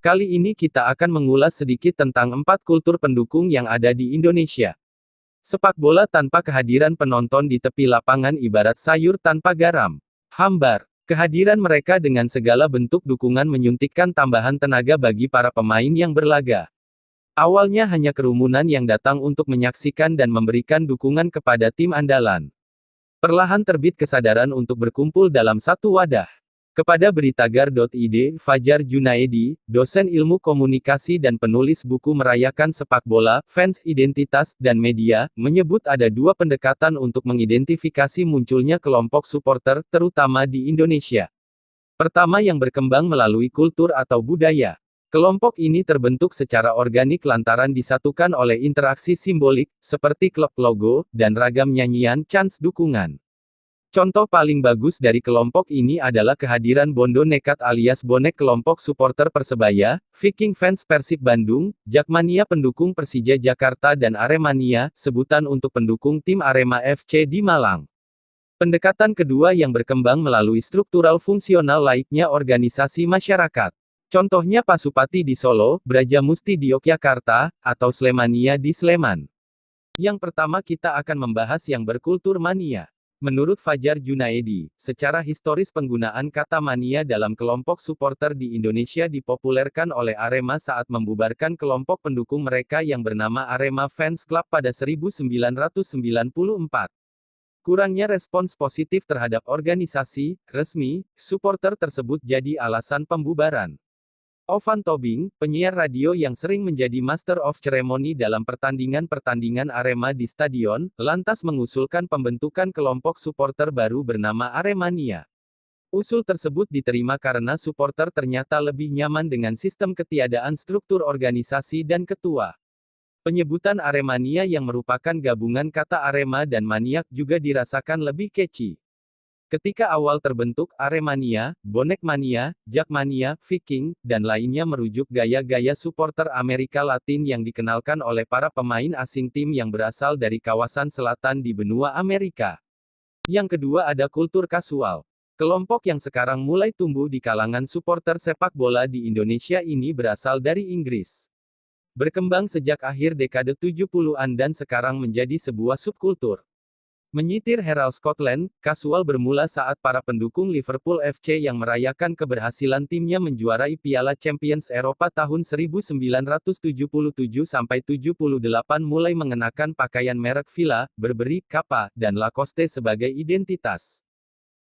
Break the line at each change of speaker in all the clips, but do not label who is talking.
Kali ini kita akan mengulas sedikit tentang 4 kultur pendukung yang ada di Indonesia. Sepak bola tanpa kehadiran penonton di tepi lapangan ibarat sayur tanpa garam. Hambar. Kehadiran mereka dengan segala bentuk dukungan menyuntikkan tambahan tenaga bagi para pemain yang berlaga. Awalnya hanya kerumunan yang datang untuk menyaksikan dan memberikan dukungan kepada tim andalan. Perlahan terbit kesadaran untuk berkumpul dalam satu wadah. Kepada Beritagar.id, Fajar Junaedi, dosen ilmu komunikasi dan penulis buku Merayakan Sepak Bola, Fans Identitas, dan Media, menyebut ada dua pendekatan untuk mengidentifikasi munculnya kelompok supporter, terutama di Indonesia. Pertama yang berkembang melalui kultur atau budaya. Kelompok ini terbentuk secara organik lantaran disatukan oleh interaksi simbolik, seperti klub logo, dan ragam nyanyian chants dukungan. Contoh paling bagus dari kelompok ini adalah kehadiran Bondo Nekat alias bonek kelompok supporter Persebaya, Viking Fans Persib Bandung, Jakmania pendukung Persija Jakarta dan Aremania, sebutan untuk pendukung tim Arema FC di Malang. Pendekatan kedua yang berkembang melalui struktural fungsional laiknya organisasi masyarakat. Contohnya Pasupati di Solo, Brajamusti di Yogyakarta, atau Slemania di Sleman. Yang pertama kita akan membahas yang berkultur mania. Menurut Fajar Junaedi, secara historis penggunaan kata mania dalam kelompok supporter di Indonesia dipopulerkan oleh Arema saat membubarkan kelompok pendukung mereka yang bernama Arema Fans Club pada 1994. Kurangnya respons positif terhadap organisasi resmi supporter tersebut jadi alasan pembubaran. Ovan Tobing, penyiar radio yang sering menjadi Master of Ceremony dalam pertandingan-pertandingan Arema di stadion, lantas mengusulkan pembentukan kelompok supporter baru bernama Aremania. Usul tersebut diterima karena supporter ternyata lebih nyaman dengan sistem ketiadaan struktur organisasi dan ketua. Penyebutan Aremania yang merupakan gabungan kata Arema dan maniak juga dirasakan lebih catchy. Ketika awal terbentuk, Aremania, Bonek Mania, Jakmania, Viking, dan lainnya merujuk gaya-gaya supporter Amerika Latin yang dikenalkan oleh para pemain asing tim yang berasal dari kawasan selatan di benua Amerika. Yang kedua ada kultur kasual. Kelompok yang sekarang mulai tumbuh di kalangan supporter sepak bola di Indonesia ini berasal dari Inggris. Berkembang sejak akhir dekade 70-an dan sekarang menjadi sebuah subkultur. Menyitir Herald Scotland, kasual bermula saat para pendukung Liverpool FC yang merayakan keberhasilan timnya menjuarai Piala Champions Eropa tahun 1977-78 mulai mengenakan pakaian merek Villa, Burberry, Kappa, dan Lacoste sebagai identitas.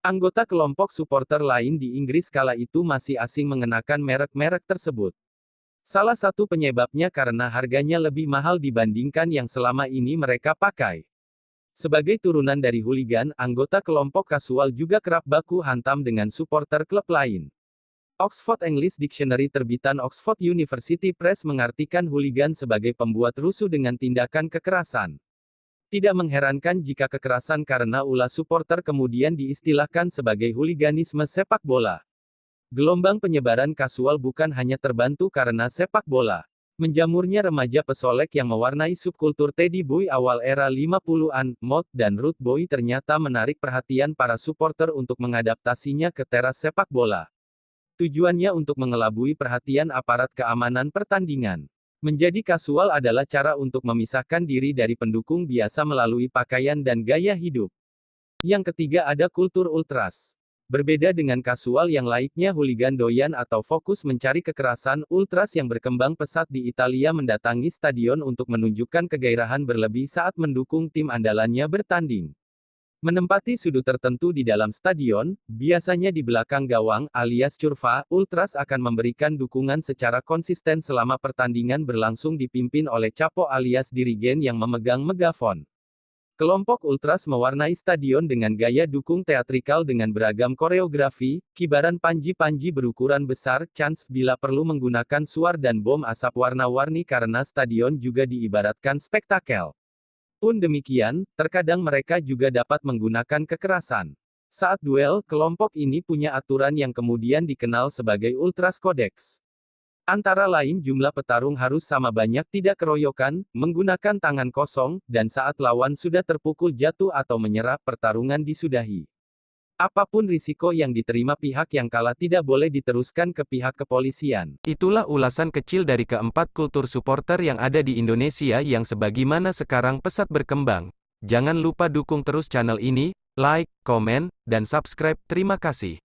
Anggota kelompok supporter lain di Inggris kala itu masih asing mengenakan merek-merek tersebut. Salah satu penyebabnya karena harganya lebih mahal dibandingkan yang selama ini mereka pakai. Sebagai turunan dari hooligan, anggota kelompok kasual juga kerap baku hantam dengan supporter klub lain. Oxford English Dictionary terbitan Oxford University Press mengartikan hooligan sebagai pembuat rusuh dengan tindakan kekerasan. Tidak mengherankan jika kekerasan karena ulah supporter kemudian diistilahkan sebagai hooliganisme sepak bola. Gelombang penyebaran kasual bukan hanya terbantu karena sepak bola. Menjamurnya remaja pesolek yang mewarnai subkultur Teddy Boy awal era 50-an, mod, dan root boy ternyata menarik perhatian para supporter untuk mengadaptasinya ke teras sepak bola. Tujuannya untuk mengelabui perhatian aparat keamanan pertandingan. Menjadi kasual adalah cara untuk memisahkan diri dari pendukung biasa melalui pakaian dan gaya hidup. Yang ketiga ada kultur ultras. Berbeda dengan kasual yang laiknya hooligan doyan atau fokus mencari kekerasan, ultras yang berkembang pesat di Italia mendatangi stadion untuk menunjukkan kegairahan berlebih saat mendukung tim andalannya bertanding. Menempati sudut tertentu di dalam stadion, biasanya di belakang gawang, alias curva, ultras akan memberikan dukungan secara konsisten selama pertandingan berlangsung dipimpin oleh capo alias dirigen yang memegang megafon. Kelompok ultras mewarnai stadion dengan gaya dukung teatrikal dengan beragam koreografi, kibaran panji-panji berukuran besar, chants bila perlu menggunakan suar dan bom asap warna-warni karena stadion juga diibaratkan spektakel. Pun demikian, terkadang mereka juga dapat menggunakan kekerasan. Saat duel, kelompok ini punya aturan yang kemudian dikenal sebagai Ultras Codex. Antara lain jumlah petarung harus sama banyak, tidak keroyokan, menggunakan tangan kosong, dan saat lawan sudah terpukul jatuh atau menyerah, pertarungan disudahi. Apapun risiko yang diterima pihak yang kalah tidak boleh diteruskan ke pihak kepolisian. Itulah ulasan kecil dari keempat kultur supporter yang ada di Indonesia yang sebagaimana sekarang pesat berkembang. Jangan lupa dukung terus channel ini, like, komen, dan subscribe. Terima kasih.